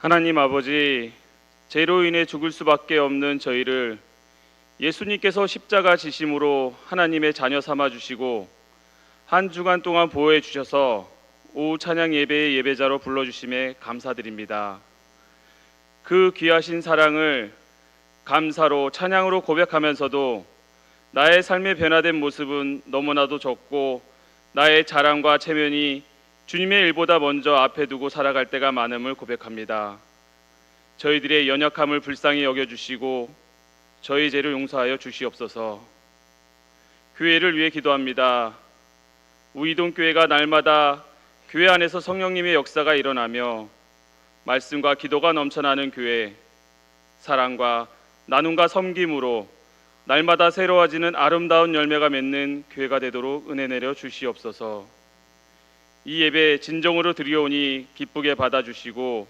하나님 아버지, 죄로 인해 죽을 수밖에 없는 저희를 예수님께서 십자가 지심으로 하나님의 자녀 삼아 주시고 한 주간 동안 보호해 주셔서 오후 찬양 예배의 예배자로 불러주심에 감사드립니다. 그 귀하신 사랑을 감사로 찬양으로 고백하면서도 나의 삶의 변화된 모습은 너무나도 적고 나의 자랑과 체면이 주님의 일보다 먼저 앞에 두고 살아갈 때가 많음을 고백합니다. 저희들의 연약함을 불쌍히 여겨주시고 저희 죄를 용서하여 주시옵소서. 교회를 위해 기도합니다. 우이동교회가 날마다 교회 안에서 성령님의 역사가 일어나며 말씀과 기도가 넘쳐나는 교회, 사랑과 나눔과 섬김으로 날마다 새로워지는 아름다운 열매가 맺는 교회가 되도록 은혜 내려 주시옵소서. 이 예배 진정으로 드리오니 기쁘게 받아주시고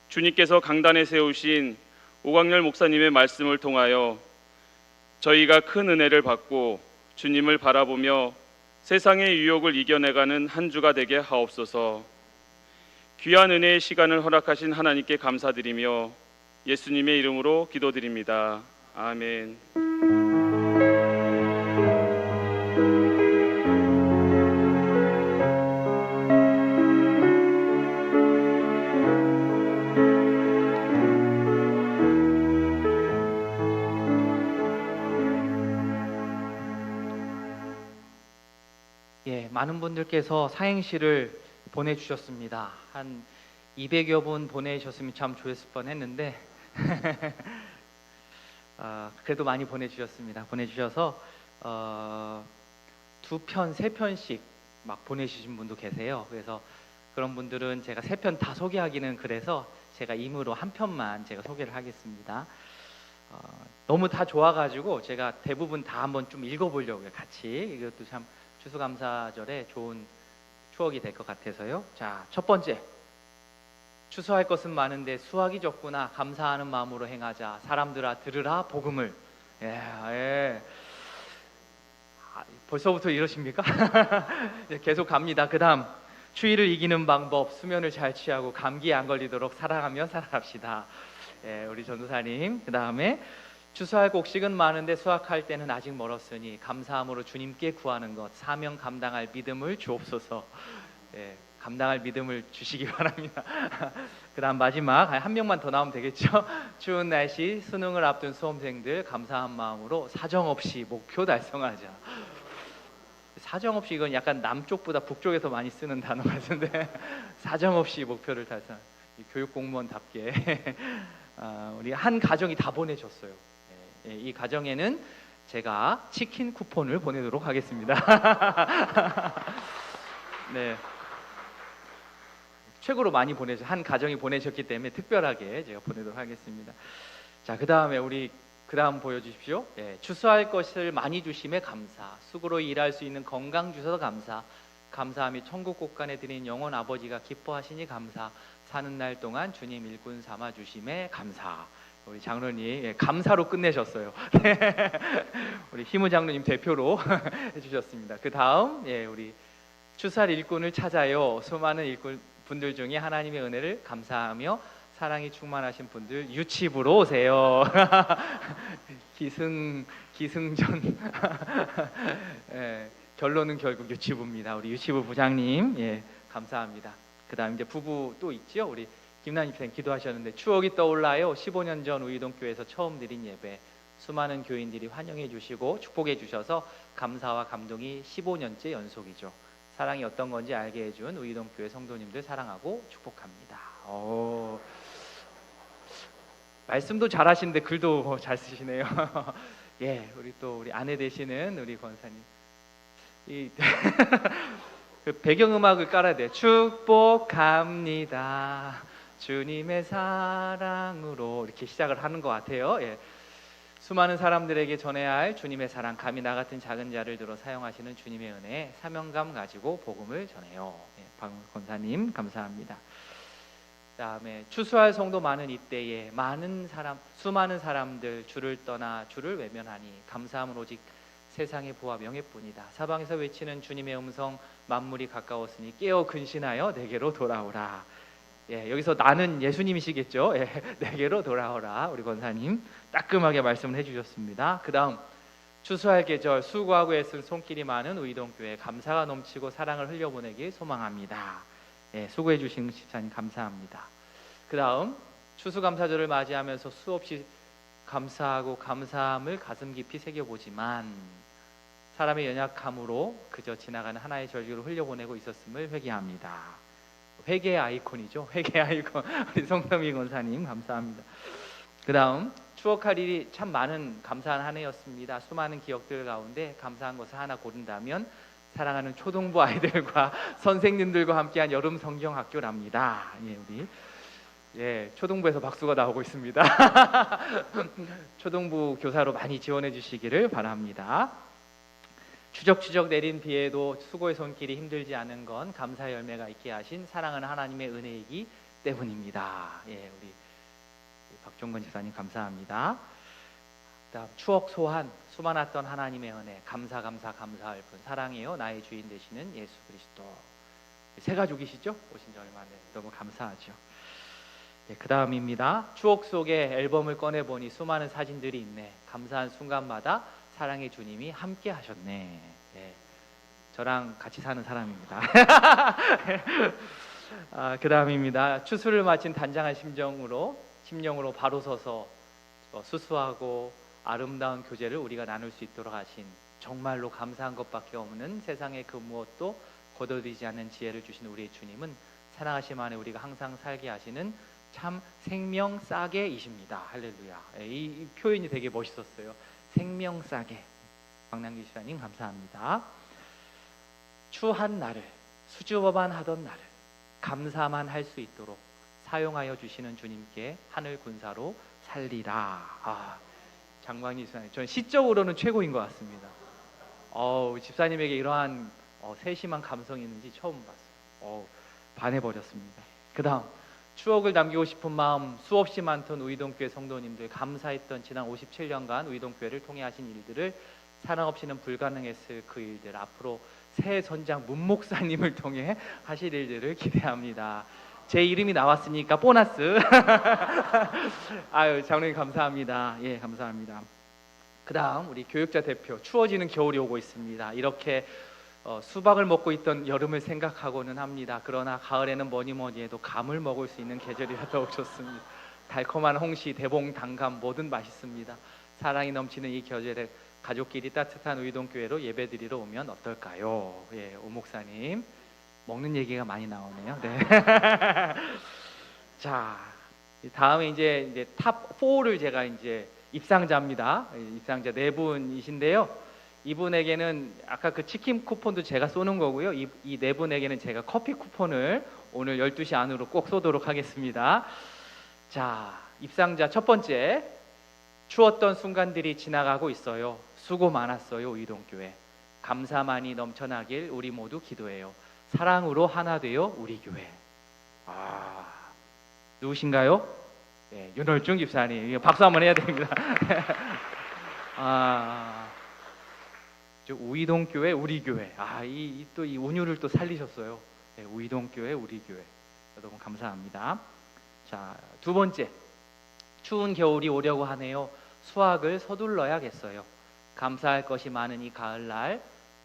주님께서 강단에 세우신 오광열 목사님의 말씀을 통하여 저희가 큰 은혜를 받고 주님을 바라보며 세상의 유혹을 이겨내가는 한 주가 되게 하옵소서. 귀한 은혜의 시간을 허락하신 하나님께 감사드리며 예수님의 이름으로 기도드립니다. 아멘. 많은 분들께서 사행시를 보내주셨습니다. 한 200여 분 보내주셨으면 참 좋았을 뻔했는데 그래도 많이 보내주셨습니다. 보내주셔서 2편, 3편씩 막 보내주신 분도 계세요. 그래서 그런 분들은 제가 3편 다 소개하기는 그래서 제가 임의로 한 편만 제가 소개를 하겠습니다. 너무 다 좋아가지고 제가 대부분 다 한번 좀 읽어보려고요. 같이. 이것도 참 추수감사절에 좋은 추억이 될 것 같아서요. 자, 첫 번째, 추수할 것은 많은데 수확이 적구나. 감사하는 마음으로 행하자. 사람들아 들으라 복음을. 벌써부터 이러십니까? 계속 갑니다. 그 다음, 추위를 이기는 방법, 수면을 잘 취하고 감기에 안 걸리도록 사랑하며 살아갑시다. 우리 전도사님. 그 다음에 추수할 곡식은 많은데 수확할 때는 아직 멀었으니 감사함으로 주님께 구하는 것, 사명 감당할 믿음을 주옵소서. 감당할 믿음을 주시기 바랍니다. 그 다음 마지막 한 명만 더 나오면 되겠죠. 추운 날씨 수능을 앞둔 수험생들 감사한 마음으로 사정없이 목표 달성하자. 사정없이, 이건 약간 남쪽보다 북쪽에서 많이 쓰는 단어 같은데 사정없이 목표를 달성. 교육 공무원답게 우리 한 가정이 다 보내줬어요. 이 가정에는 제가 치킨 쿠폰을 보내도록 하겠습니다. 네, 최고로 많이 한 가정이 보내셨기 때문에 특별하게 제가 보내도록 하겠습니다. 자, 그 다음에 우리 그 다음 보여주십시오. 추수할 것을 많이 주심에 감사, 수고로 일할 수 있는 건강 주셔서 감사, 감사함이 천국 곳간에 드린 영원 아버지가 기뻐하시니 감사, 사는 날 동안 주님 일꾼 삼아 주심에 감사. 우리 장로님 감사로 끝내셨어요. 우리 희무 장로님 대표로 해주셨습니다. 그 다음 우리 추수할 일꾼을 찾아요. 수많은 일꾼 분들 중에 하나님의 은혜를 감사하며 사랑이 충만하신 분들 유치부로 오세요. 기승전. 결론은 결국 유치부입니다. 우리 유치부 부장님 감사합니다. 그 다음 이제 부부 또 있죠. 우리 김남희 쌤 기도하셨는데 추억이 떠올라요. 15년 전 우이동교회에서 처음 드린 예배, 수많은 교인들이 환영해 주시고 축복해 주셔서 감사와 감동이 15년째 연속이죠. 사랑이 어떤 건지 알게 해준 우이동교회 성도님들 사랑하고 축복합니다. 말씀도 잘하시는데 글도 잘 쓰시네요. 우리 또 우리 아내 되시는 우리 권사님, 그 배경음악을 깔아야 돼요. 축복합니다. 주님의 사랑으로 이렇게 시작을 하는 것 같아요. 수많은 사람들에게 전해야 할 주님의 사랑, 감히 나 같은 작은 자를 들어 사용하시는 주님의 은혜, 사명감 가지고 복음을 전해요. 박 권사님 감사합니다. 그다음에 추수할 성도 많은 이때에 수많은 사람들 주를 떠나 주를 외면하니 감사함은 오직 세상의 부와 명예뿐이다. 사방에서 외치는 주님의 음성, 만물이 가까웠으니 깨어 근신하여 내게로 돌아오라. 예, 여기서 나는 예수님이시겠죠. 예, 내게로 돌아오라. 우리 권사님 따끔하게 말씀을 해주셨습니다. 그 다음 추수할 계절 수고하고 애쓴 손길이 많은 우이동교회 감사가 넘치고 사랑을 흘려보내길 소망합니다. 예, 수고해 주신 집사님 감사합니다. 그 다음 추수감사절을 맞이하면서 수없이 감사하고 감사함을 가슴 깊이 새겨보지만 사람의 연약함으로 그저 지나가는 하나의 절기로 흘려보내고 있었음을 회개합니다. 회개의 아이콘이죠. 회개의 아이콘 우리 송성민 권사님 감사합니다. 그 다음 추억할 일이 참 많은 감사한 한 해였습니다. 수많은 기억들 가운데 감사한 것을 하나 고른다면 사랑하는 초등부 아이들과 선생님들과 함께한 여름 성경학교랍니다. 예, 우리 초등부에서 박수가 나오고 있습니다. 초등부 교사로 많이 지원해 주시기를 바랍니다. 추적추적 내린 비에도 수고의 손길이 힘들지 않은 건 감사의 열매가 있게 하신 사랑하는 하나님의 은혜이기 때문입니다. 예, 우리 박종건 집사님 감사합니다. 다음 추억 소환 수많았던 하나님의 은혜 감사할 뿐 사랑해요 나의 주인 되시는 예수 그리스도. 세 가족이시죠? 오신 지 얼마 안 됐는데 너무 감사하죠. 예, 그 다음입니다. 추억 속에 앨범을 꺼내보니 수많은 사진들이 있네. 감사한 순간마다 사랑의 주님이 함께 하셨네. 예, 저랑 같이 사는 사람입니다. 그 다음입니다. 추수를 마친 단장한 심령으로 바로 서서 수수하고 아름다운 교제를 우리가 나눌 수 있도록 하신 정말로 감사한 것밖에 없는 세상의 그 무엇도 거둬들이지 않는 지혜를 주신 우리의 주님은 사랑하심 안에 우리가 항상 살게 하시는 참 생명 싸게이십니다. 할렐루야. 이 표현이 되게 멋있었어요. 생명 싸게. 박남기 시사님 감사합니다. 추한 날을 수줍어만 하던 날을 감사만 할 수 있도록 사용하여 주시는 주님께 하늘 군사로 살리라. 장광희 집사님, 저는 시적으로는 최고인 것 같습니다. 집사님에게 이러한 세심한 감성이 있는지 처음 봤어요. 반해버렸습니다. 그 다음 추억을 남기고 싶은 마음 수없이 많던 우이동교회 성도님들 감사했던 지난 57년간 우이동교회를 통해 하신 일들을 사랑 없이는 불가능했을 그 일들 앞으로 새 선장 문목사님을 통해 하실 일들을 기대합니다. 제 이름이 나왔으니까 보너스. 아유 장로님 감사합니다. 예 감사합니다. 그 다음 우리 교육자 대표 추워지는 겨울이 오고 있습니다. 이렇게 수박을 먹고 있던 여름을 생각하고는 합니다. 그러나 가을에는 뭐니 해도 감을 먹을 수 있는 계절이라 더욱 좋습니다. 달콤한 홍시, 대봉, 당감 뭐든 맛있습니다. 사랑이 넘치는 이 계절에 가족끼리 따뜻한 우이동교회로 예배드리러 오면 어떨까요? 예, 오 목사님 먹는 얘기가 많이 나오네요. 네. 자, 다음에 이제 탑 4를 제가 이제 입상자입니다. 입상자 네 분이신데요. 이분에게는 아까 그 치킨 쿠폰도 제가 쏘는 거고요. 이 네 분에게는 제가 커피 쿠폰을 오늘 12시 안으로 꼭 쏘도록 하겠습니다. 자, 입상자 첫 번째. 추웠던 순간들이 지나가고 있어요. 수고 많았어요. 우이동교회. 감사만이 넘쳐나길 우리 모두 기도해요. 사랑으로 하나 되어 우리 교회. 누구신가요? 네, 윤월중 집사님. 박수 한번 해야 됩니다. 우이동교회 우리 교회. 또 이 운율을 또 살리셨어요. 네, 우이동교회 우리 교회. 너무 감사합니다. 자, 두 번째. 추운 겨울이 오려고 하네요. 수확을 서둘러야겠어요. 감사할 것이 많은 이 가을날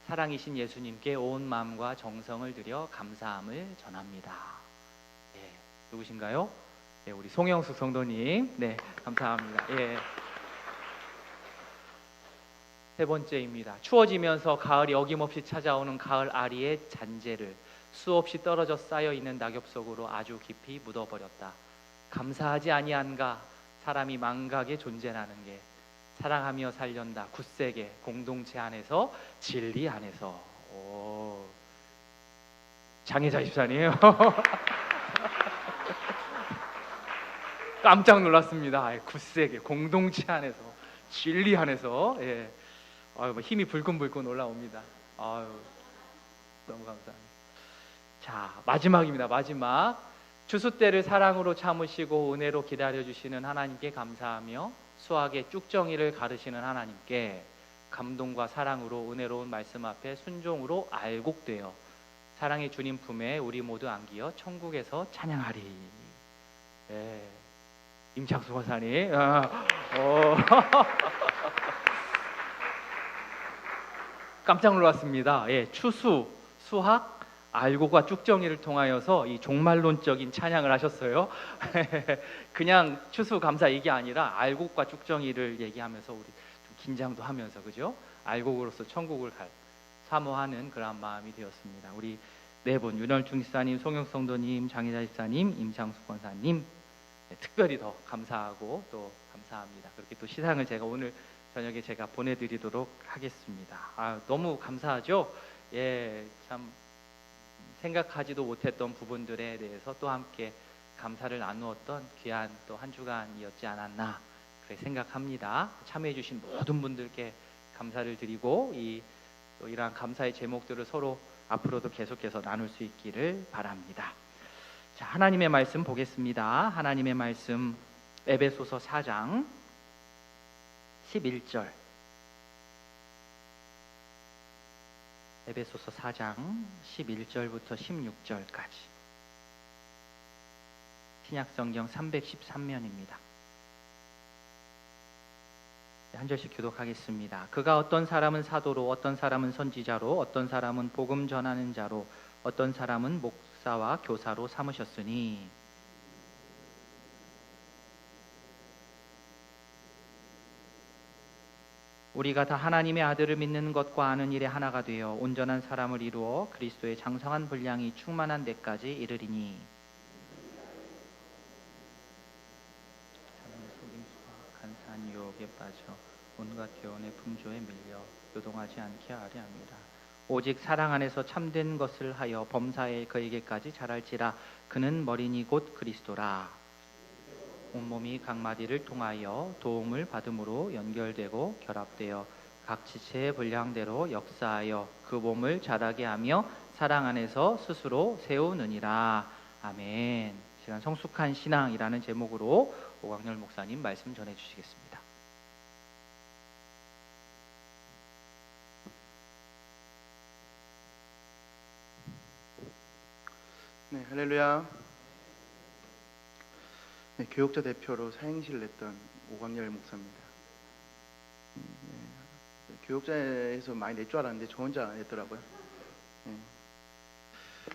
사랑이신 예수님께 온 마음과 정성을 들여 감사함을 전합니다. 예, 누구신가요? 예, 우리 송영숙 성도님. 네, 감사합니다. 예. 세 번째입니다. 추워지면서 가을이 어김없이 찾아오는 가을 아리의 잔재를 수없이 떨어져 쌓여 있는 낙엽 속으로 아주 깊이 묻어버렸다. 감사하지 아니한가? 사람이 망각의 존재라는 게 사랑하며 살련다. 굳세게 공동체 안에서 진리 안에서. 장혜자 집사님. 깜짝 놀랐습니다. 굳세게 공동체 안에서 진리 안에서. 예. 힘이 불끈불끈 올라옵니다. 너무 감사합니다. 자, 마지막입니다. 마지막. 추수 때를 사랑으로 참으시고 은혜로 기다려주시는 하나님께 감사하며 수학의 쭉정이를 가르시는 하나님께 감동과 사랑으로 은혜로운 말씀 앞에 순종으로 알곡되어 사랑의 주님 품에 우리 모두 안기어 천국에서 찬양하리. 예. 임창수 권사님. 깜짝 놀랐습니다. 예, 추수, 수학, 알고과 쭉정이를 통하여서 이 종말론적인 찬양을 하셨어요. 그냥 추수 감사 얘기 아니라 알곡과 쭉정이를 얘기하면서 우리 좀 긴장도 하면서, 그죠? 알곡으로서 천국을 사모하는 그런 마음이 되었습니다. 우리 네 분, 윤월중 집사님, 송영성도님, 장희자 집사님, 임창수 권사님, 특별히 더 감사하고 또 감사합니다. 그렇게 또 시상을 제가 오늘 저녁에 제가 보내드리도록 하겠습니다. 너무 감사하죠. 예, 참 생각하지도 못했던 부분들에 대해서 또 함께 감사를 나누었던 귀한 또 한 주간이었지 않았나 그렇게 생각합니다. 참여해주신 모든 분들께 감사를 드리고 또 이러한 감사의 제목들을 서로 앞으로도 계속해서 나눌 수 있기를 바랍니다. 자, 하나님의 말씀 보겠습니다. 하나님의 말씀 에베소서 4장 11절. 에베소서 4장 11절부터 16절까지. 신약성경 313면입니다. 한 절씩 교독하겠습니다. 그가 어떤 사람은 사도로, 어떤 사람은 선지자로, 어떤 사람은 복음 전하는 자로, 어떤 사람은 목사와 교사로 삼으셨으니 우리가 다 하나님의 아들을 믿는 것과 아는 일에 하나가 되어 온전한 사람을 이루어 그리스도의 장성한 분량이 충만한 데까지 이르리니 사람의 속임수와 간사한 유혹에 빠져 온갖 교훈의 풍조에 밀려 요동하지 않게 하려 합니다. 오직 사랑 안에서 참된 것을 하여 범사에 그에게까지 자랄지라. 그는 머리니 곧 그리스도라. 온몸이 각 마디를 통하여 도움을 받음으로 연결되고 결합되어 각 지체의 분량대로 역사하여 그 몸을 자라게 하며 사랑 안에서 스스로 세우느니라. 아멘. 시간 성숙한 신앙이라는 제목으로 오광열 목사님 말씀 전해주시겠습니다. 네, 할렐루야. 네, 교역자 대표로 사행시를 냈던 오광열 목사입니다. 교역자에서 많이 낼 줄 알았는데 저 혼자 냈더라고요. 네.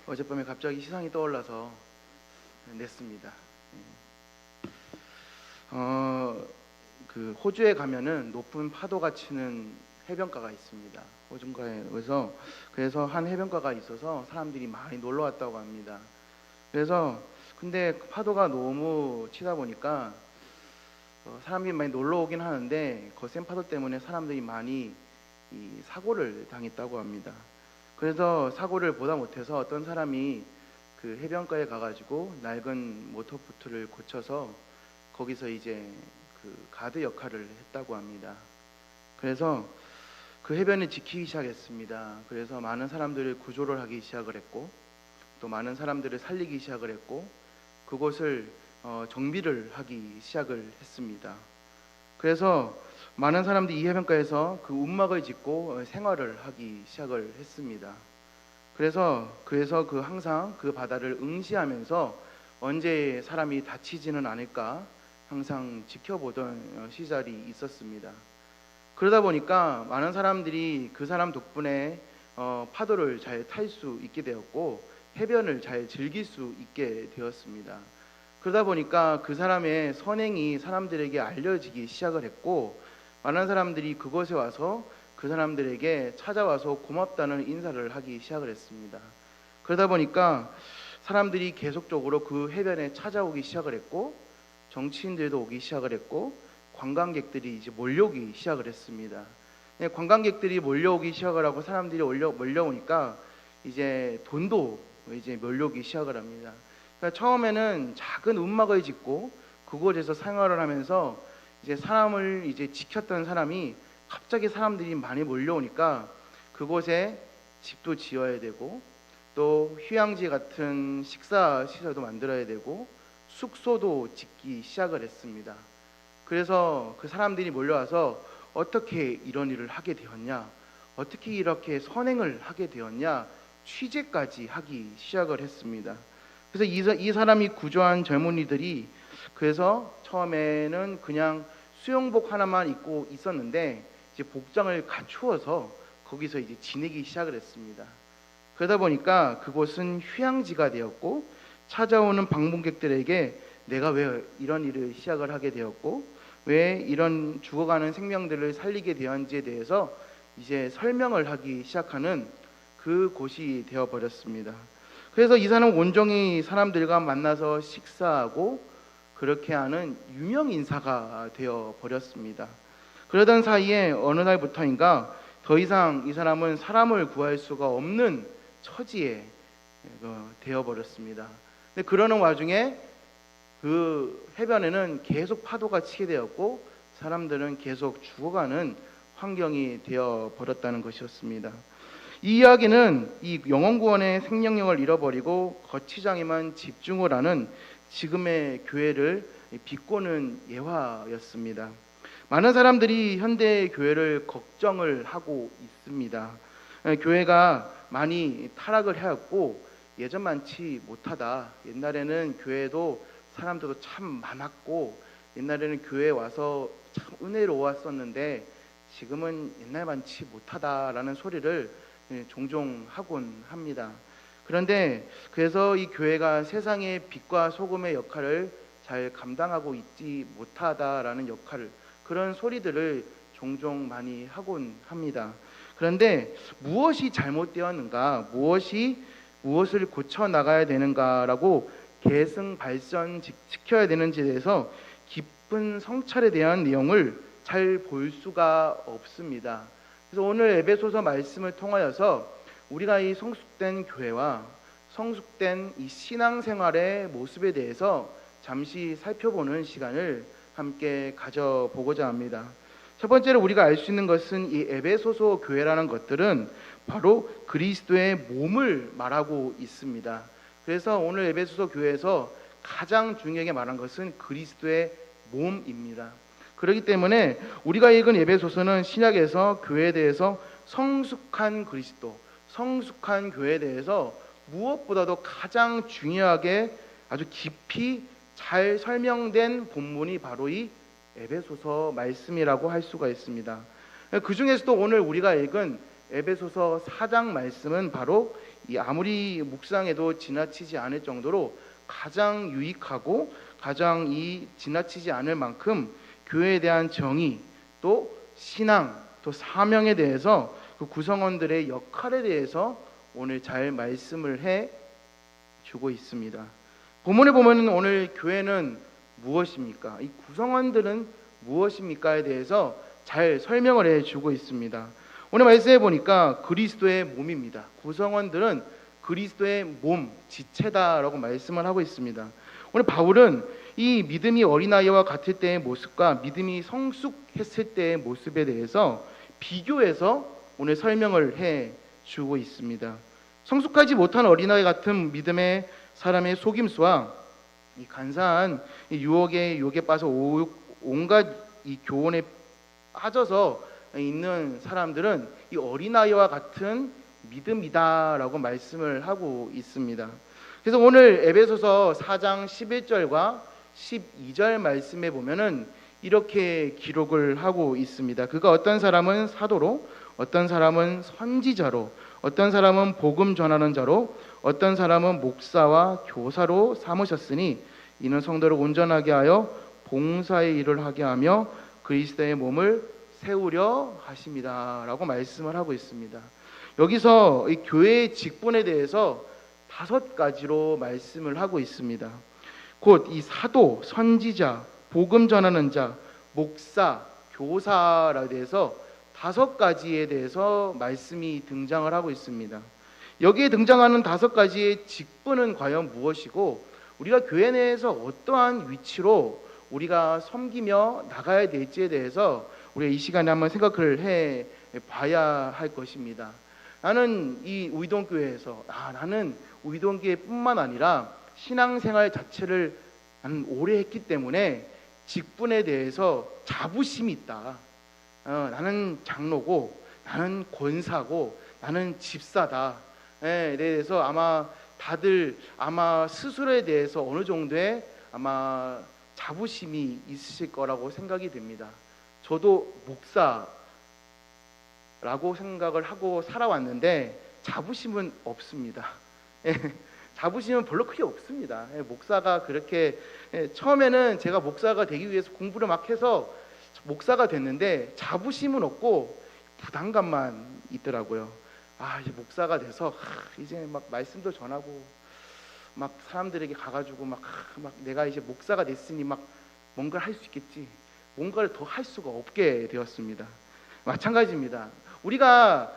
어젯밤에 갑자기 시상이 떠올라서 냈습니다. 그 호주에 가면은 높은 파도가 치는 해변가가 있습니다. 호주가에 그래서 한 해변가가 있어서 사람들이 많이 놀러 왔다고 합니다. 그래서 근데 파도가 너무 치다 보니까 사람들이 많이 놀러 오긴 하는데 거센 파도 때문에 사람들이 많이 사고를 당했다고 합니다. 그래서 사고를 보다 못해서 어떤 사람이 그 해변가에 가가지고 낡은 모터보트를 고쳐서 거기서 이제 그 가드 역할을 했다고 합니다. 그래서 그 해변을 지키기 시작했습니다. 그래서 많은 사람들을 구조를 하기 시작을 했고 또 많은 사람들을 살리기 시작을 했고 그곳을 정비를 하기 시작을 했습니다. 그래서 많은 사람들이 이 해변가에서 그 움막을 짓고 생활을 하기 시작을 했습니다. 그래서 그 항상 그 바다를 응시하면서 언제 사람이 다치지는 않을까 항상 지켜보던 시절이 있었습니다. 그러다 보니까 많은 사람들이 그 사람 덕분에 파도를 잘 탈 수 있게 되었고 해변을 잘 즐길 수 있게 되었습니다. 그러다 보니까 그 사람의 선행이 사람들에게 알려지기 시작을 했고 많은 사람들이 그곳에 와서 그 사람들에게 찾아와서 고맙다는 인사를 하기 시작을 했습니다. 그러다 보니까 사람들이 계속적으로 그 해변에 찾아오기 시작을 했고 정치인들도 오기 시작을 했고 관광객들이 이제 몰려오기 시작을 했습니다. 관광객들이 몰려오기 시작을 하고 사람들이 몰려오니까 이제 돈도 이제 몰려오기 시작을 합니다. 그러니까 처음에는 작은 움막을 짓고 그곳에서 생활을 하면서 이제 사람을 이제 지켰던 사람이 갑자기 사람들이 많이 몰려오니까 그곳에 집도 지어야 되고 또 휴양지 같은 식사 시설도 만들어야 되고 숙소도 짓기 시작을 했습니다. 그래서 그 사람들이 몰려와서 어떻게 이런 일을 하게 되었냐, 어떻게 이렇게 선행을 하게 되었냐 취재까지 하기 시작을 했습니다. 그래서 이 사람이 구조한 젊은이들이 그래서 처음에는 그냥 수영복 하나만 입고 있었는데 이제 복장을 갖추어서 거기서 이제 지내기 시작을 했습니다. 그러다 보니까 그곳은 휴양지가 되었고 찾아오는 방문객들에게 내가 왜 이런 일을 시작을 하게 되었고 왜 이런 죽어가는 생명들을 살리게 되었는지에 대해서 이제 설명을 하기 시작하는 그 곳이 되어버렸습니다. 그래서 이 사람은 온종일 사람들과 만나서 식사하고 그렇게 하는 유명 인사가 되어버렸습니다. 그러던 사이에 어느 날부터인가 더 이상 이 사람은 사람을 구할 수가 없는 처지에 되어버렸습니다. 근데 그러는 와중에 그 해변에는 계속 파도가 치게 되었고 사람들은 계속 죽어가는 환경이 되어버렸다는 것이었습니다. 이 이야기는 이 영혼구원의 생명력을 잃어버리고 거치장에만 집중을 하는 지금의 교회를 비꼬는 예화였습니다. 많은 사람들이 현대 교회를 걱정을 하고 있습니다. 교회가 많이 타락을 하였고 예전만치 못하다. 옛날에는 교회도 사람들도 참 많았고 옛날에는 교회에 와서 참 은혜로웠었는데 지금은 옛날만치 못하다라는 소리를 종종 하곤 합니다. 그런데 그래서 이 교회가 세상의 빛과 소금의 역할을 잘 감당하고 있지 못하다라는 역할을 그런 소리들을 종종 많이 하곤 합니다. 그런데 무엇이 잘못되었는가, 무엇을 고쳐 나가야 되는가라고 계승발전시켜야 되는지에 대해서 깊은 성찰에 대한 내용을 잘 볼 수가 없습니다. 그래서 오늘 에베소서 말씀을 통하여서 우리가 이 성숙된 교회와 성숙된 이 신앙생활의 모습에 대해서 잠시 살펴보는 시간을 함께 가져보고자 합니다. 첫 번째로 우리가 알 수 있는 것은 이 에베소서 교회라는 것들은 바로 그리스도의 몸을 말하고 있습니다. 그래서 오늘 에베소서 교회에서 가장 중요하게 말한 것은 그리스도의 몸입니다. 그렇기 때문에 우리가 읽은 에베소서는 신약에서 교회에 대해서 성숙한 그리스도, 성숙한 교회에 대해서 무엇보다도 가장 중요하게 아주 깊이 잘 설명된 본문이 바로 이 에베소서 말씀이라고 할 수가 있습니다. 그 중에서도 오늘 우리가 읽은 에베소서 4장 말씀은 바로 이 아무리 묵상해도 지나치지 않을 정도로 가장 유익하고 가장 이 지나치지 않을 만큼 교회에 대한 정의, 또 신앙, 또 사명에 대해서 그 구성원들의 역할에 대해서 오늘 잘 말씀을 해 주고 있습니다. 본문에 보면 오늘 교회는 무엇입니까? 이 구성원들은 무엇입니까에 대해서 잘 설명을 해 주고 있습니다. 오늘 말씀해 보니까 그리스도의 몸입니다. 구성원들은 그리스도의 몸, 지체다라고 말씀을 하고 있습니다. 오늘 바울은 이 믿음이 어린아이와 같을 때의 모습과 믿음이 성숙했을 때의 모습에 대해서 비교해서 오늘 설명을 해 주고 있습니다. 성숙하지 못한 어린아이 같은 믿음의 사람의 속임수와 이 간사한 유혹에 빠져 온갖 이 교훈에 빠져서 있는 사람들은 이 어린아이와 같은 믿음이다라고 말씀을 하고 있습니다. 그래서 오늘 에베소서 4장 11절과 12절 말씀에 보면은 이렇게 기록을 하고 있습니다. 그가 어떤 사람은 사도로, 어떤 사람은 선지자로, 어떤 사람은 복음 전하는 자로, 어떤 사람은 목사와 교사로 삼으셨으니 이는 성도를 온전하게 하여 봉사의 일을 하게 하며 그리스도의 몸을 세우려 하십니다 라고 말씀을 하고 있습니다. 여기서 이 교회의 직분에 대해서 5가지로 말씀을 하고 있습니다. 곧 이 사도, 선지자, 복음 전하는 자, 목사, 교사에 대해서 5가지에 대해서 말씀이 등장을 하고 있습니다. 여기에 등장하는 5가지의 직분은 과연 무엇이고 우리가 교회 내에서 어떠한 위치로 우리가 섬기며 나가야 될지에 대해서 우리가 이 시간에 한번 생각을 해 봐야 할 것입니다. 나는 이 우이동교회에서 나는 우이동교회뿐만 아니라 신앙생활 자체를 나는 오래 했기 때문에 직분에 대해서 자부심이 있다. 나는 장로고 나는 권사고 나는 집사다. 대해서 아마 다들 아마 스스로에 대해서 어느 정도의 아마 자부심이 있으실 거라고 생각이 됩니다. 저도 목사라고 생각을 하고 살아왔는데 자부심은 없습니다. 자부심은 별로 크게 없습니다. 목사가 그렇게 처음에는 제가 목사가 되기 위해서 공부를 막 해서 목사가 됐는데 자부심은 없고 부담감만 있더라고요. 이제 목사가 돼서 이제 막 말씀도 전하고 막 사람들에게 가가지고 막 내가 이제 목사가 됐으니 막 뭔가를 할 수 있겠지, 뭔가를 더 할 수가 없게 되었습니다. 마찬가지입니다. 우리가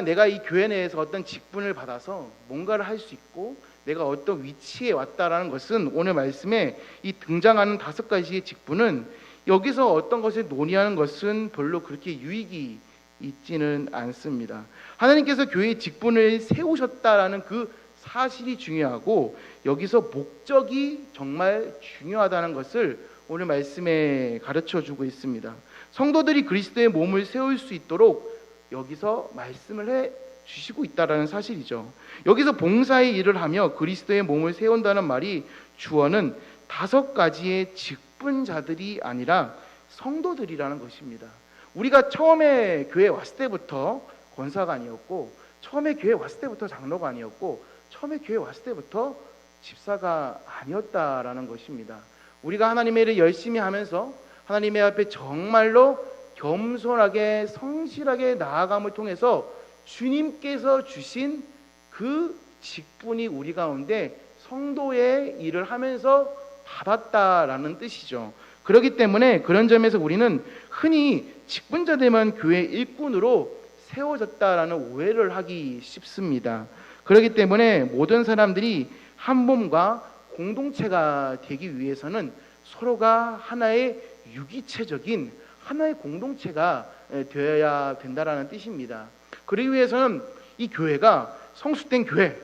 내가 이 교회 내에서 어떤 직분을 받아서 뭔가를 할 수 있고 내가 어떤 위치에 왔다라는 것은 오늘 말씀에 이 등장하는 5가지의 직분은 여기서 어떤 것을 논의하는 것은 별로 그렇게 유익이 있지는 않습니다. 하나님께서 교회의 직분을 세우셨다라는 그 사실이 중요하고 여기서 목적이 정말 중요하다는 것을 오늘 말씀에 가르쳐 주고 있습니다. 성도들이 그리스도의 몸을 세울 수 있도록 여기서 말씀을 해 주시고 있다라는 사실이죠. 여기서 봉사의 일을 하며 그리스도의 몸을 세운다는 말이 주어는 5가지의 직분자들이 아니라 성도들이라는 것입니다. 우리가 처음에 교회 왔을 때부터 권사가 아니었고, 처음에 교회 왔을 때부터 장로가 아니었고, 처음에 교회 왔을 때부터 집사가 아니었다라는 것입니다. 우리가 하나님의 일을 열심히 하면서 하나님의 앞에 정말로 겸손하게 성실하게 나아감을 통해서 주님께서 주신 그 직분이 우리 가운데 성도의 일을 하면서 받았다라는 뜻이죠. 그렇기 때문에 그런 점에서 우리는 흔히 직분자들만 교회 일꾼으로 세워졌다라는 오해를 하기 쉽습니다. 그렇기 때문에 모든 사람들이 한 몸과 공동체가 되기 위해서는 서로가 하나의 유기체적인 하나의 공동체가 되어야 된다라는 뜻입니다. 그러기 위해서는 이 교회가 성숙된 교회,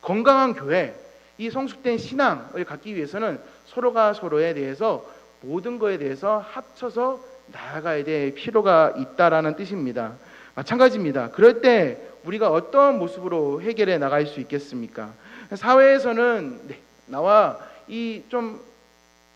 건강한 교회, 이 성숙된 신앙을 갖기 위해서는 서로가 서로에 대해서 모든 것에 대해서 합쳐서 나아가야 될 필요가 있다라는 뜻입니다. 마찬가지입니다. 그럴 때 우리가 어떤 모습으로 해결해 나갈 수 있겠습니까? 사회에서는 나와 이 좀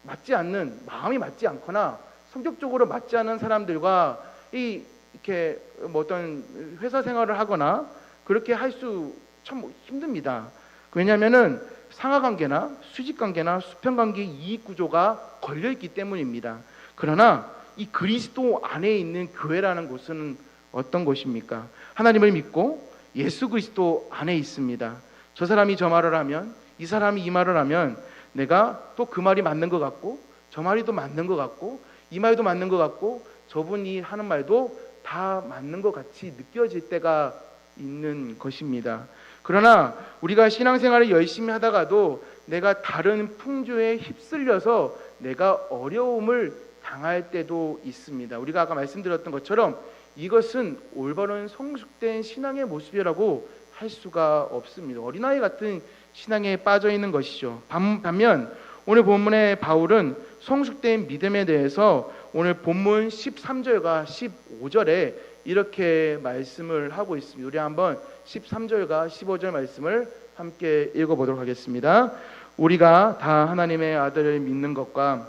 맞지 않는, 마음이 맞지 않거나 성격적으로 맞지 않는 사람들과 이렇게 뭐 어떤 회사 생활을 하거나 그렇게 할 수 참 힘듭니다. 왜냐하면은 상하관계나 수직관계나 수평관계의 이익구조가 걸려있기 때문입니다. 그러나 이 그리스도 안에 있는 교회라는 곳은 어떤 곳입니까? 하나님을 믿고 예수 그리스도 안에 있습니다. 저 사람이 저 말을 하면, 이 사람이 이 말을 하면 내가 또 그 말이 맞는 것 같고, 저 말이 또 맞는 것 같고, 이 말도 맞는 것 같고, 저분이 하는 말도 다 맞는 것 같이 느껴질 때가 있는 것입니다. 그러나 우리가 신앙생활을 열심히 하다가도 내가 다른 풍조에 휩쓸려서 내가 어려움을 당할 때도 있습니다. 우리가 아까 말씀드렸던 것처럼 이것은 올바른 성숙된 신앙의 모습이라고 할 수가 없습니다. 어린아이 같은 신앙에 빠져 있는 것이죠. 반면 오늘 본문의 바울은 성숙된 믿음에 대해서 오늘 본문 13절과 15절에 이렇게 말씀을 하고 있습니다. 우리 한번 13절과 15절 말씀을 함께 읽어보도록 하겠습니다. 우리가 다 하나님의 아들을 믿는 것과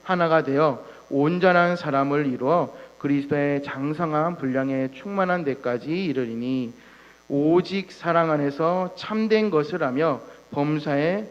하나가 되어 온전한 사람을 이루어 그리스도의 장성한 분량에 충만한 데까지 이르리니 오직 사랑 안에서 참된 것을 하며 범사에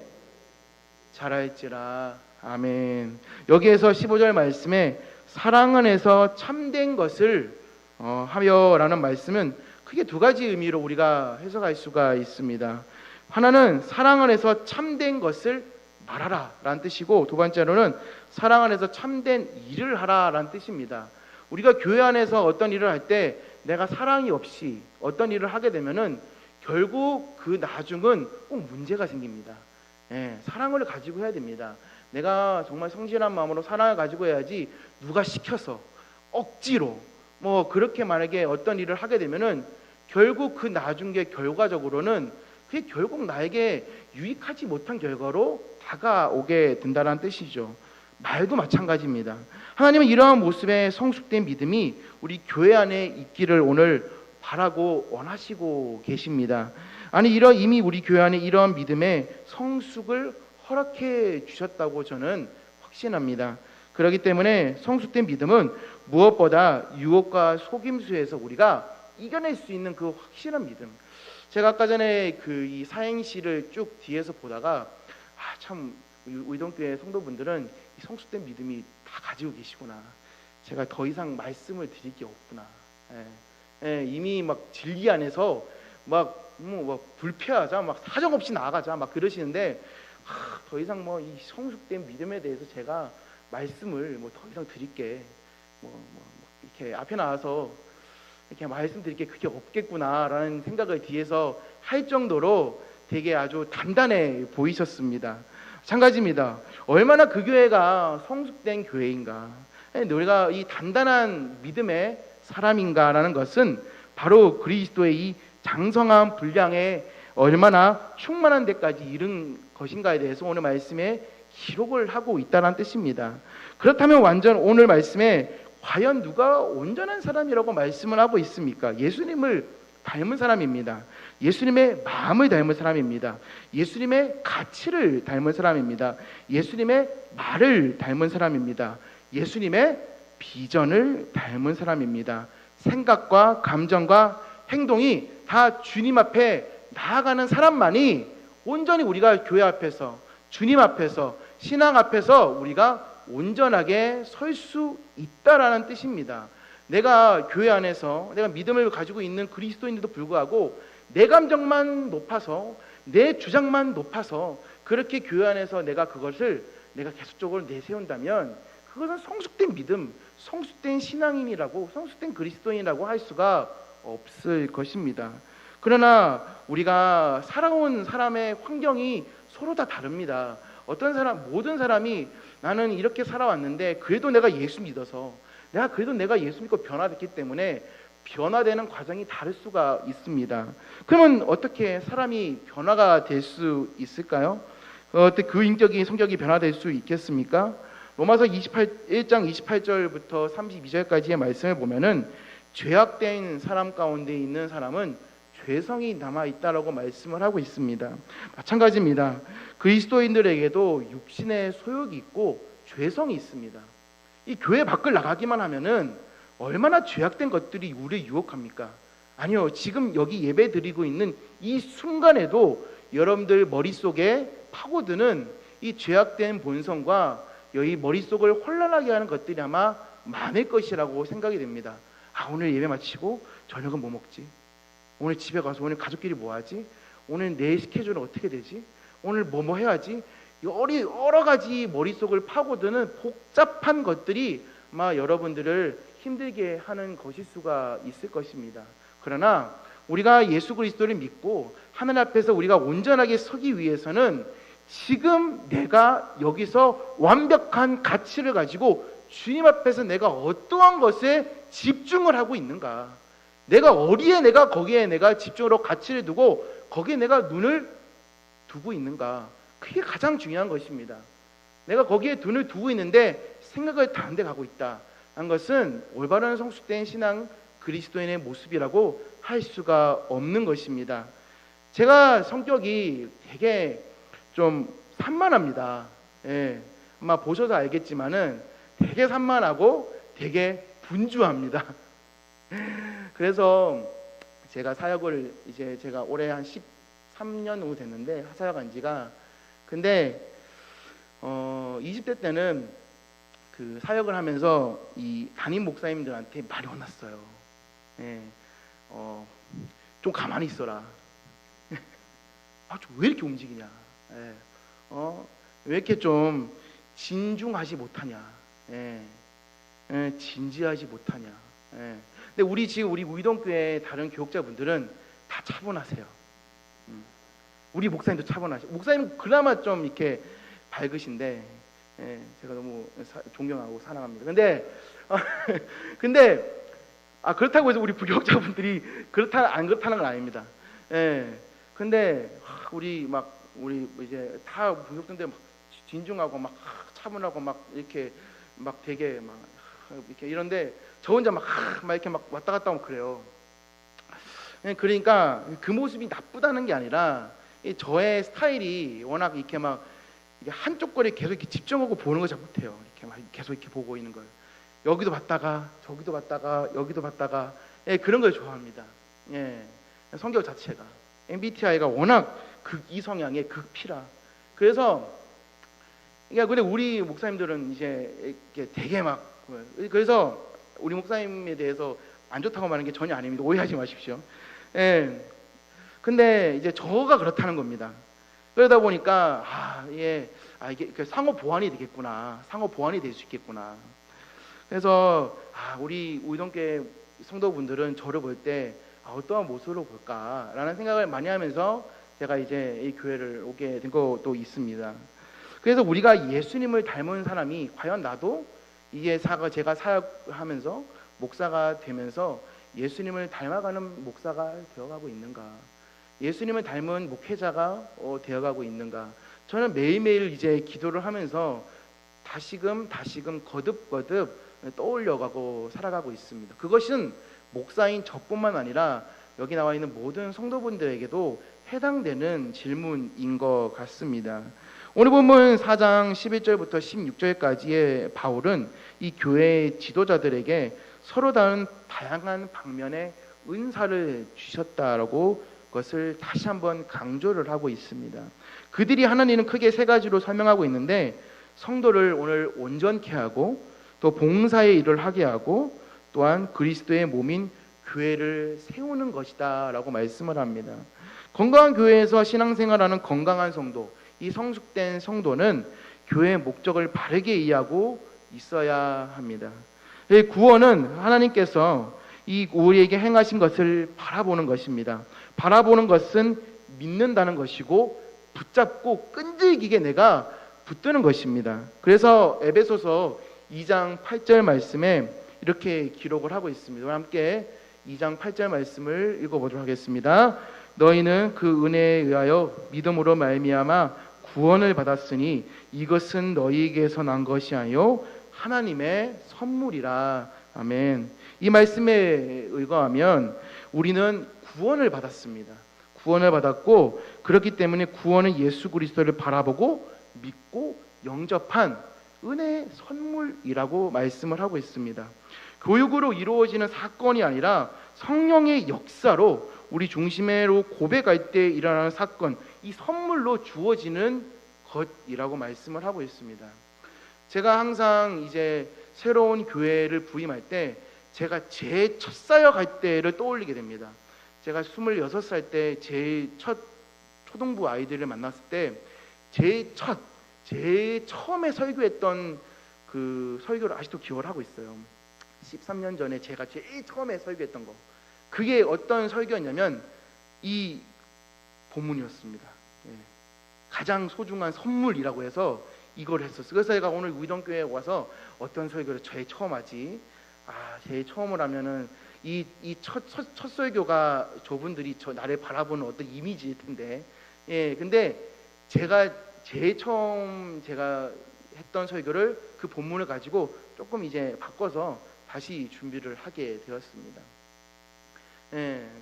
자랄지라. 아멘. 여기에서 15절 말씀에 사랑 안에서 참된 것을 하며라는 말씀은 크게 2가지 의미로 우리가 해석할 수가 있습니다. 하나는 사랑 안에서 참된 것을 말하라 라는 뜻이고, 2번째로는 사랑 안에서 참된 일을 하라 라는 뜻입니다. 우리가 교회 안에서 어떤 일을 할 때 내가 사랑이 없이 어떤 일을 하게 되면은 결국 그 나중은 꼭 문제가 생깁니다. 사랑을 가지고 해야 됩니다. 내가 정말 성실한 마음으로 사랑을 가지고 해야지 누가 시켜서 억지로 뭐 그렇게 만약에 어떤 일을 하게 되면은 결국 그 나중에 결과적으로는 그게 결국 나에게 유익하지 못한 결과로 다가오게 된다는 뜻이죠. 말도 마찬가지입니다. 하나님은 이러한 모습의 성숙된 믿음이 우리 교회 안에 있기를 오늘 바라고 원하시고 계십니다. 아니 이미 우리 교회 안에 이런 믿음의 성숙을 허락해 주셨다고 저는 확신합니다. 그렇기 때문에 성숙된 믿음은 무엇보다 유혹과 속임수에서 우리가 이겨낼 수 있는 그 확실한 믿음. 제가 아까 전에 그 이 사행시를 쭉 뒤에서 보다가 참 의동교회 성도분들은 이 성숙된 믿음이 다 가지고 계시구나. 제가 더 이상 말씀을 드릴 게 없구나. 이미 막 진리 안에서 막 불쾌하자, 막 사정없이 나아가자, 막 그러시는데 더 이상 뭐 이 성숙된 믿음에 대해서 제가 말씀을 뭐 더 이상 드릴 게 이렇게 앞에 나와서 이렇게 말씀드릴 게 그게 없겠구나라는 생각을 뒤에서 할 정도로 되게 아주 단단해 보이셨습니다. 마찬가지입니다. 얼마나 그 교회가 성숙된 교회인가, 우리가 이 단단한 믿음의 사람인가라는 것은 바로 그리스도의 이 장성한 분량에 얼마나 충만한 데까지 이른 것인가에 대해서 오늘 말씀에 기록을 하고 있다는 뜻입니다. 그렇다면 오늘 말씀에 과연 누가 온전한 사람이라고 말씀을 하고 있습니까? 예수님을 닮은 사람입니다. 예수님의 마음을 닮은 사람입니다. 예수님의 가치를 닮은 사람입니다. 예수님의 말을 닮은 사람입니다. 예수님의 비전을 닮은 사람입니다. 생각과 감정과 행동이 다 주님 앞에 나아가는 사람만이 온전히 우리가 교회 앞에서, 주님 앞에서, 신앙 앞에서 우리가 온전하게 설 수 있다라는 뜻입니다. 내가 교회 안에서 내가 믿음을 가지고 있는 그리스도인데도 불구하고 내 감정만 높아서, 내 주장만 높아서 그렇게 교회 안에서 내가 그것을 내가 계속적으로 내세운다면 그것은 성숙된 믿음, 성숙된 신앙인이라고, 성숙된 그리스도인이라고 할 수가 없을 것입니다. 그러나 우리가 살아온 사람의 환경이 서로 다 다릅니다. 모든 사람이 나는 이렇게 살아왔는데 그래도 내가 예수 믿어서, 내가 예수 믿고 변화됐기 때문에 변화되는 과정이 다를 수가 있습니다. 그러면 어떻게 사람이 변화가 될 수 있을까요? 어떻게 그 인격이, 성격이 변화될 수 있겠습니까? 로마서 1장 28절부터 32절까지의 말씀을 보면은 죄악된 사람 가운데 있는 사람은 죄성이 남아있다라고 말씀을 하고 있습니다. 마찬가지입니다. 그리스도인들에게도 육신의 소욕이 있고 죄성이 있습니다. 이 교회 밖을 나가기만 하면은 얼마나 죄악된 것들이 우리를 유혹합니까? 아니요, 지금 여기 예배 드리고 있는 이 순간에도 여러분들 머릿속에 파고드는 이 죄악된 본성과 이 머릿속을 혼란하게 하는 것들이 아마 많을 것이라고 생각이 됩니다. 오늘 예배 마치고 저녁은 뭐 먹지? 오늘 집에 가서 오늘 가족끼리 뭐 하지? 오늘 내 스케줄은 어떻게 되지? 오늘 뭐 해야지? 여러 가지 머릿속을 파고드는 복잡한 것들이 아마 여러분들을 힘들게 하는 것일 수가 있을 것입니다. 그러나 우리가 예수 그리스도를 믿고 하늘 앞에서 우리가 온전하게 서기 위해서는 지금 내가 여기서 완벽한 가치를 가지고 주님 앞에서 내가 어떠한 것에 집중을 하고 있는가, 내가 어디에 내가 거기에 내가 집중으로 가치를 두고 거기에 내가 눈을 두고 있는가, 그게 가장 중요한 것입니다. 내가 거기에 눈을 두고 있는데 생각을 다른 데 가고 있다 한 것은 올바른 성숙된 신앙 그리스도인의 모습이라고 할 수가 없는 것입니다. 제가 성격이 되게 좀 산만합니다. 아마 보셔서 알겠지만은 되게 산만하고 되게 분주합니다. 그래서 제가 사역을 이제 제가 올해 한 13년 후 됐는데 사역한 지가, 근데 20대 때는 그 사역을 하면서 이 담임 목사님들한테 많이 혼났어요. 좀 가만히 있어라. 왜 이렇게 움직이냐? 왜 이렇게 좀 진중하지 못하냐? 진지하지 못하냐? 근데 우리 우이동교회 다른 교육자분들은 다 차분하세요. 우리 목사님도 차분하시고, 목사님 그나마 좀 이렇게 밝으신데, 제가 너무 존경하고 사랑합니다. 근데 그렇다고 해서 우리 부교육자분들이 안 그렇다는 건 아닙니다. 근데 우리 이제 다 부교육자들 막 진중하고 막 차분하고 막 이렇게 막 되게 막 이렇게 이런데 저 혼자 막 이렇게 막 왔다 갔다 하면 그래요. 그러니까 그 모습이 나쁘다는 게 아니라 저의 스타일이 워낙 이렇게 막 이게 한쪽 거리에 계속 이렇게 집중하고 보는 걸 잘 못해요. 이렇게 막 계속 이렇게 보고 있는 걸. 여기도 봤다가 저기도 봤다가 여기도 봤다가 그런 걸 좋아합니다. 성격 자체가 MBTI가 워낙 극이 성향의 극피라. 그래서 근데 우리 목사님들은 이제 이렇게 되게 막 그래서 우리 목사님에 대해서 안 좋다고 말하는 게 전혀 아닙니다. 오해하지 마십시오. 근데 이제 저가 그렇다는 겁니다. 그러다 보니까 이게 상호 보완이 되겠구나. 상호 보완이 될 수 있겠구나. 그래서 우리 우이동교회 성도분들은 저를 볼 때 어떠한 모습으로 볼까라는 생각을 많이 하면서 제가 이제 이 교회를 오게 된 것도 있습니다. 그래서 우리가 예수님을 닮은 사람이 과연 나도 제가 사역하면서 목사가 되면서 예수님을 닮아가는 목사가 되어가고 있는가? 예수님을 닮은 목회자가 되어가고 있는가? 저는 매일매일 이제 기도를 하면서 다시금 거듭거듭 떠올려가고 살아가고 있습니다. 그것은 목사인 저뿐만 아니라 여기 나와 있는 모든 성도분들에게도 해당되는 질문인 것 같습니다. 오늘 본문 4장 11절부터 16절까지의 바울은 이 교회의 지도자들에게 서로 다른 다양한 방면의 은사를 주셨다라고 그것을 다시 한번 강조를 하고 있습니다. 그들이 하나님은 크게 세 가지로 설명하고 있는데 성도를 오늘 온전케 하고 또 봉사의 일을 하게 하고 또한 그리스도의 몸인 교회를 세우는 것이다 라고 말씀을 합니다. 건강한 교회에서 신앙생활하는 건강한 성도, 이 성숙된 성도는 교회의 목적을 바르게 이해하고 있어야 합니다. 구원은 하나님께서 우리에게 행하신 것을 바라보는 것입니다. 바라보는 것은 믿는다는 것이고 붙잡고 끈질기게 내가 붙드는 것입니다. 그래서 에베소서 2장 8절 말씀에 이렇게 기록을 하고 있습니다. 함께 2장 8절 말씀을 읽어보도록 하겠습니다. 너희는 그 은혜에 의하여 믿음으로 말미암아 구원을 받았으니 이것은 너희에게서 난 것이 아니요 하나님의 선물이라. 아멘. 이 말씀에 의거하면 우리는 구원을 받았습니다. 구원을 받았고 그렇기 때문에 구원은 예수 그리스도를 바라보고 믿고 영접한 은혜의 선물이라고 말씀을 하고 있습니다. 교육으로 이루어지는 사건이 아니라 성령의 역사로 우리 중심으로 고백할 때 일어나는 사건, 이 선물로 주어지는 것이라고 말씀을 하고 있습니다. 제가 항상 이제 새로운 교회를 부임할 때 제가 제 첫 사역할 때를 떠올리게 됩니다. 제가 26살 때 제 첫 초등부 아이들을 만났을 때 제일 처음에 설교했던 그 설교를 아직도 기억을 하고 있어요. 13년 전에 제가 제일 처음에 설교했던 거, 그게 어떤 설교였냐면 이 본문이었습니다. 가장 소중한 선물이라고 해서 이걸 했었어요. 그래서 제가 오늘 우이동교회에 와서 어떤 설교를 제일 처음 하지, 제일 처음을 하면은 이 첫 설교가 저분들이 나를 바라보는 어떤 이미지일 텐데, 근데 제가 제일 처음 제가 했던 설교를 그 본문을 가지고 조금 이제 바꿔서 다시 준비를 하게 되었습니다.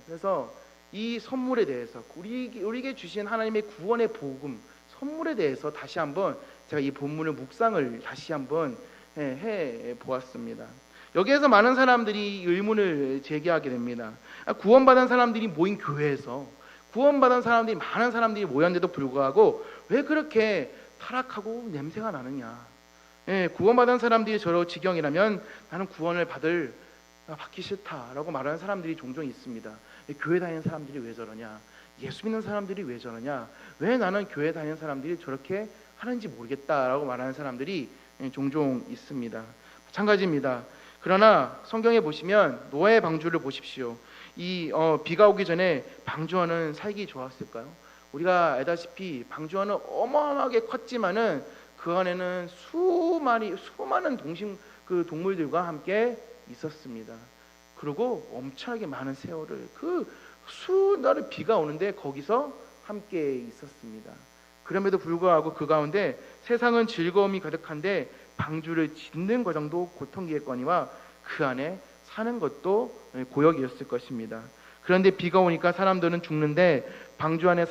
그래서 이 선물에 대해서 우리에게 주신 하나님의 구원의 복음 선물에 대해서 다시 한번 제가 이 본문의 묵상을 다시 한번 해 보았습니다. 여기에서 많은 사람들이 의문을 제기하게 됩니다. 구원받은 사람들이 모인 교회에서 구원받은 사람들이 많은 사람들이 모였는데도 불구하고 왜 그렇게 타락하고 냄새가 나느냐? 구원받은 사람들이 저런 지경이라면 나는 구원을 받기 싫다라고 말하는 사람들이 종종 있습니다. 교회 다니는 사람들이 왜 저러냐? 예수 믿는 사람들이 왜 저러냐? 왜 나는 교회 다니는 사람들이 저렇게 하는지 모르겠다라고 말하는 사람들이 종종 있습니다. 마찬가지입니다. 그러나 성경에 보시면 노아의 방주를 보십시오. 비가 오기 전에 방주원은 살기 좋았을까요? 우리가 알다시피 방주원은 어마어마하게 컸지만은 그 안에는 수많은 동물들과 함께 있었습니다. 그리고 엄청나게 많은 세월을 수날의 비가 오는데 거기서 함께 있었습니다. 그럼에도 불구하고 그 가운데 세상은 즐거움이 가득한데 방주를 짓는 과정도 고통이겠거니와 그 안에 사는 것도 고역이었을 것입니다. 그런데 비가 오니까 사람들은 죽는데 방주 안에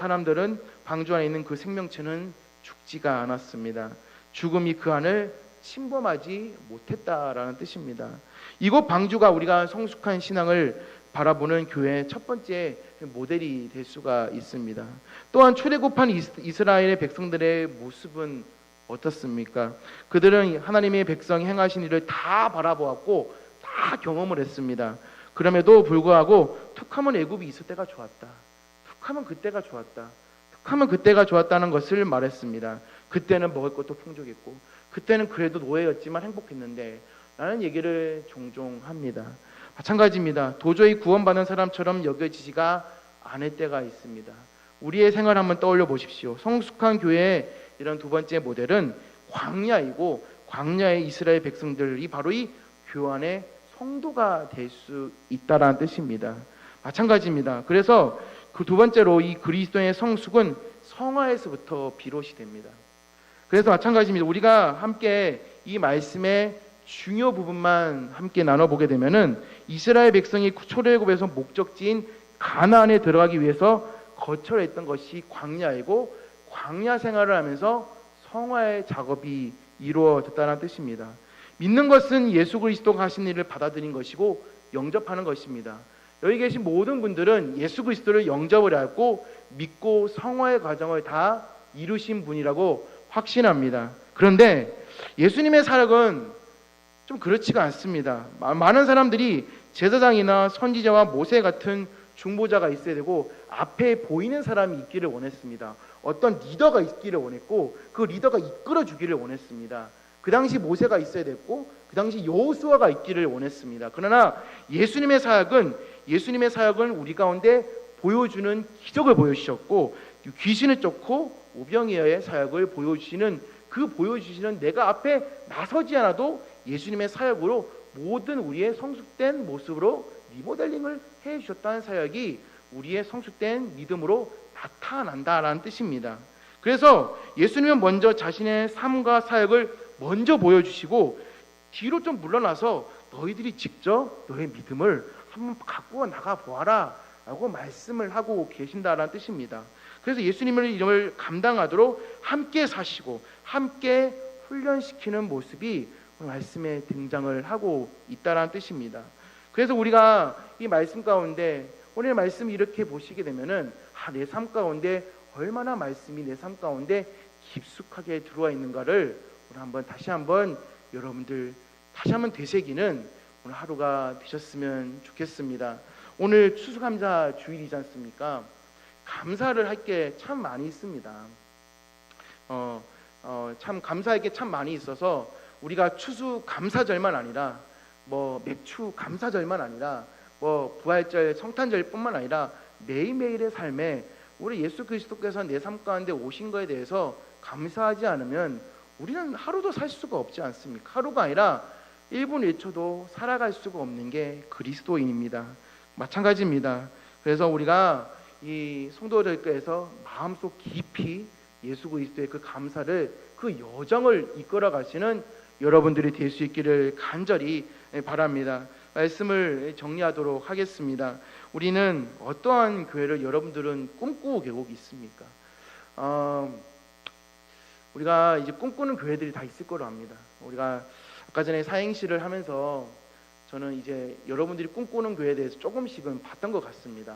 있는 그 생명체는 죽지가 않았습니다. 죽음이 그 안을 침범하지 못했다라는 뜻입니다. 이곳 방주가 우리가 성숙한 신앙을 바라보는 교회의 첫 번째 모델이 될 수가 있습니다. 또한 출애굽한 이스라엘의 백성들의 모습은 어떻습니까? 그들은 하나님의 백성이 행하신 일을 다 바라보았고 다 경험을 했습니다. 그럼에도 불구하고 툭하면 애굽이 있을 때가 좋았다. 툭하면 그때가 좋았다. 툭하면 그때가 좋았다는 것을 말했습니다. 그때는 먹을 것도 풍족했고 그때는 그래도 노예였지만 행복했는데 라는 얘기를 종종 합니다. 마찬가지입니다. 도저히 구원받는 사람처럼 여겨지지가 않을 때가 있습니다. 우리의 생활 한번 떠올려 보십시오. 성숙한 교회의 이런 두 번째 모델은 광야이고 광야의 이스라엘 백성들이 바로 이 교회 안의 성도가 될 수 있다라는 뜻입니다. 마찬가지입니다. 그래서 그 두 번째로 이 그리스도의 성숙은 성화에서부터 비롯이 됩니다. 그래서 마찬가지입니다. 우리가 함께 이 말씀의 중요 부분만 함께 나눠보게 되면은 이스라엘 백성이 출애굽에서 목적지인 가나안에 들어가기 위해서 거쳐야 했던 것이 광야이고 광야 생활을 하면서 성화의 작업이 이루어졌다는 뜻입니다. 믿는 것은 예수 그리스도가 하신 일을 받아들인 것이고 영접하는 것입니다. 여기 계신 모든 분들은 예수 그리스도를 영접을 하고 믿고 성화의 과정을 다 이루신 분이라고 확신합니다. 그런데 예수님의 사역은 좀 그렇지가 않습니다. 많은 사람들이 제사장이나 선지자와 모세 같은 중보자가 있어야 되고 앞에 보이는 사람이 있기를 원했습니다. 어떤 리더가 있기를 원했고 그 리더가 이끌어 주기를 원했습니다. 그 당시 모세가 있어야 됐고 그 당시 여호수아가 있기를 원했습니다. 그러나 예수님의 사역은 우리 가운데 보여주는 기적을 보여주셨고 귀신을 쫓고 오병이어의 사역을 보여주시는 내가 앞에 나서지 않아도 예수님의 사역으로 모든 우리의 성숙된 모습으로 리모델링을 해주셨다는 사역이 우리의 성숙된 믿음으로 나타난다라는 뜻입니다. 그래서 예수님은 먼저 자신의 삶과 사역을 먼저 보여주시고 뒤로 좀 물러나서 너희들이 직접 너의 믿음을 한번 갖고 나가 보아라 라고 말씀을 하고 계신다라는 뜻입니다. 그래서 예수님을 이름을 감당하도록 함께 사시고 함께 훈련시키는 모습이 말씀에 등장을 하고 있다라는 뜻입니다. 그래서 우리가 이 말씀 가운데 오늘 말씀 이렇게 보시게 되면은 내 삶 가운데 얼마나 말씀이 내 삶 가운데 깊숙하게 들어와 있는가를 오늘 다시 한번 여러분들 다시 한번 되새기는 오늘 하루가 되셨으면 좋겠습니다. 오늘 추수감사 주일이지 않습니까? 감사를 할 게 참 많이 있습니다. 참 감사할 게 참 많이 있어서 우리가 추수 감사절만 아니라 맥추 감사절만 아니라 부활절 성탄절뿐만 아니라 매일매일의 삶에 우리 예수 그리스도께서 내 삶 가운데 오신 거에 대해서 감사하지 않으면 우리는 하루도 살 수가 없지 않습니까? 하루가 아니라 1분 1초도 살아갈 수가 없는 게 그리스도인입니다. 마찬가지입니다. 그래서 우리가 이 성도들께서 마음속 깊이 예수 그리스도의 그 감사를 그 여정을 이끌어 가시는 여러분들이 될 수 있기를 간절히 바랍니다. 말씀을 정리하도록 하겠습니다. 우리는 어떠한 교회를 여러분들은 꿈꾸고 계곡 있습니까? 우리가 이제 꿈꾸는 교회들이 다 있을 거로 합니다. 우리가 아까 전에 사행시를 하면서 저는 이제 여러분들이 꿈꾸는 교회에 대해서 조금씩은 봤던 것 같습니다.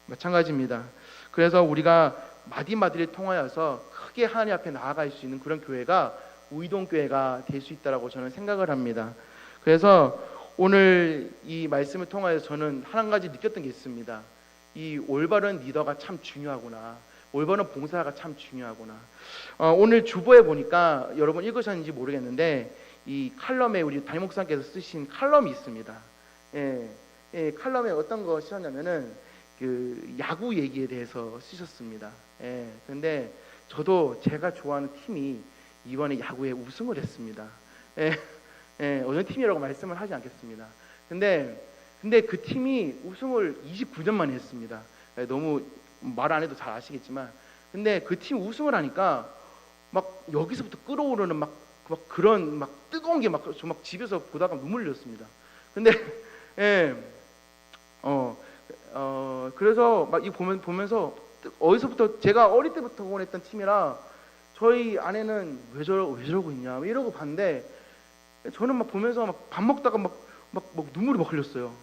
마찬가지입니다. 그래서 우리가 마디마디를 통하여서 크게 하나님 앞에 나아갈 수 있는 그런 교회가 우이동교회가 될 수 있다라고 저는 생각을 합니다. 그래서 오늘 이 말씀을 통하여서 저는 한 가지 느꼈던 게 있습니다. 이 올바른 리더가 참 중요하구나. 올바른 봉사가 참 중요하구나. 오늘 주보에 보니까 여러분 읽으셨는지 모르겠는데 이 칼럼에 우리 담임 목사님께서 쓰신 칼럼이 있습니다. 칼럼에 어떤 거 쓰셨냐면은 그 야구 얘기에 대해서 쓰셨습니다. 근데 저도 제가 좋아하는 팀이 이번에 야구에 우승을 했습니다. 어느 팀이라고 말씀을 하지 않겠습니다. 근데 그 팀이 우승을 29년 만에 했습니다. 너무 말 안 해도 잘 아시겠지만, 근데 그 팀 우승을 하니까 막 여기서부터 끓어오르는 막 그런 막 뜨거운 게 저 막 집에서 보다가 눈물 흘렸습니다. 근데 그래서 막 이거 보면서 어디서부터 제가 어릴 때부터 응원했던 팀이라 저희 아내는 왜 저러고 있냐 이러고 봤는데 저는 막 보면서 막 밥 먹다가 막 눈물이 막 흘렸어요.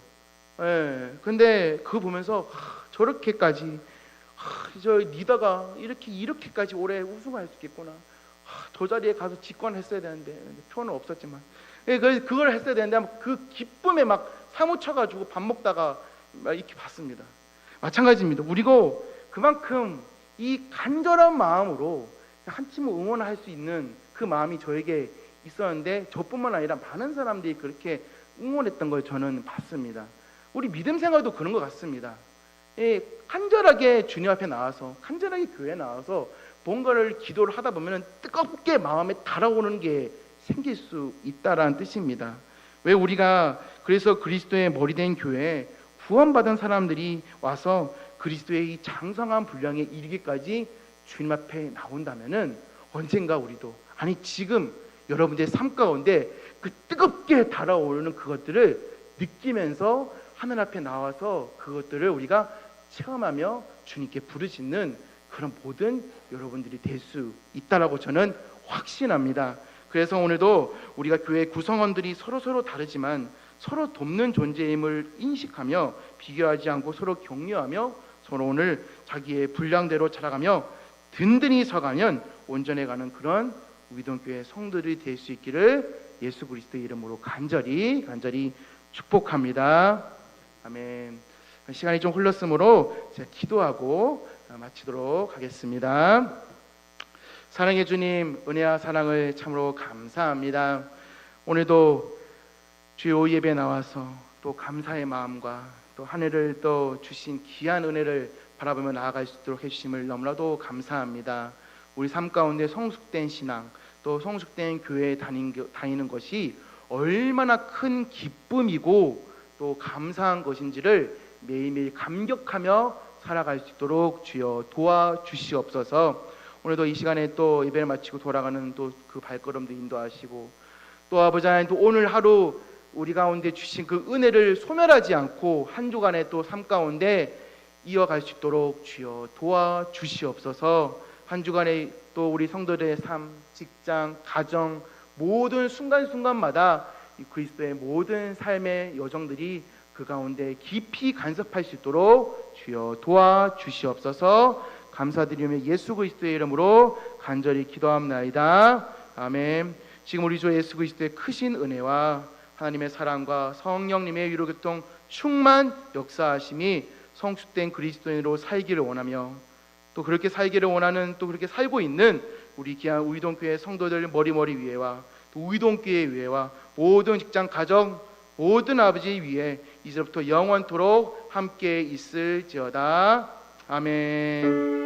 예. 근데 그거 보면서 저렇게까지 저 리더가 이렇게까지 올해 우승할 수 있겠구나. 저 자리에 가서 직관했어야 되는데 표는 없었지만 그걸 했어야 되는데 그 기쁨에 막 사무쳐가지고 밥 먹다가 막 이렇게 봤습니다. 마찬가지입니다. 우리고 그만큼 이 간절한 마음으로 한 팀을 응원할 수 있는 그 마음이 저에게 있었는데 저뿐만 아니라 많은 사람들이 그렇게 응원했던 걸 저는 봤습니다. 우리 믿음 생활도 그런 것 같습니다. 간절하게 주님 앞에 나와서 간절하게 교회에 나와서 뭔가를 기도를 하다 보면 뜨겁게 마음에 달아오는 게 생길 수 있다라는 뜻입니다. 왜 우리가 그래서 그리스도의 머리된 교회에 구원받은 사람들이 와서 그리스도의 이 장성한 분량에 이르기까지 주님 앞에 나온다면은 언젠가 우리도 아니 지금 여러분들의 삶 가운데 그 뜨겁게 달아오르는 그것들을 느끼면서 하늘 앞에 나와서 그것들을 우리가 체험하며 주님께 부르짖는 그런 모든 여러분들이 될 수 있다라고 저는 확신합니다. 그래서 오늘도 우리가 교회 구성원들이 서로 다르지만 서로 돕는 존재임을 인식하며 비교하지 않고 서로 격려하며 서로 오늘 자기의 분량대로 자라가며 든든히 서가면 온전해가는 그런 우이동교회 성도들이 될 수 있기를 예수 그리스도의 이름으로 간절히 축복합니다. 아멘. 시간이 좀 흘렀으므로 제가 기도하고 마치도록 하겠습니다. 사랑의 주님, 은혜와 사랑을 참으로 감사합니다. 오늘도 주의 오예배에 나와서 또 감사의 마음과 또 하늘을 또 주신 귀한 은혜를 바라보며 나아갈 수 있도록 해주심을 너무나도 감사합니다. 우리 삶 가운데 성숙된 신앙 또 성숙된 교회에 다니는 것이 얼마나 큰 기쁨이고 또 감사한 것인지를 매일매일 감격하며 살아갈 수 있도록 주여 도와주시옵소서. 오늘도 이 시간에 또 예배를 마치고 돌아가는 또 그 발걸음도 인도하시고 또 아버지 하나님 또 오늘 하루 우리 가운데 주신 그 은혜를 소멸하지 않고 한 주간의 또 삶 가운데 이어갈 수 있도록 주여 도와주시옵소서. 한 주간에 또 우리 성도들의 삶, 직장, 가정 모든 순간순간마다 이 그리스도의 모든 삶의 여정들이 그 가운데 깊이 간섭할 수 있도록 주여 도와주시옵소서. 감사드리며 예수 그리스도의 이름으로 간절히 기도합나이다. 아멘. 지금 우리 주 예수 그리스도의 크신 은혜와 하나님의 사랑과 성령님의 위로교통 충만 역사하심이 성숙된 그리스도인으로 살기를 원하며 또 그렇게 살기를 원하는 또 그렇게 살고 있는 우리 귀한 우이동교회 성도들 머리 위에와 또 우이동교회 위에와 모든 직장 가정 모든 아버지 위에 이제부터 영원토록 함께 있을지어다. 아멘.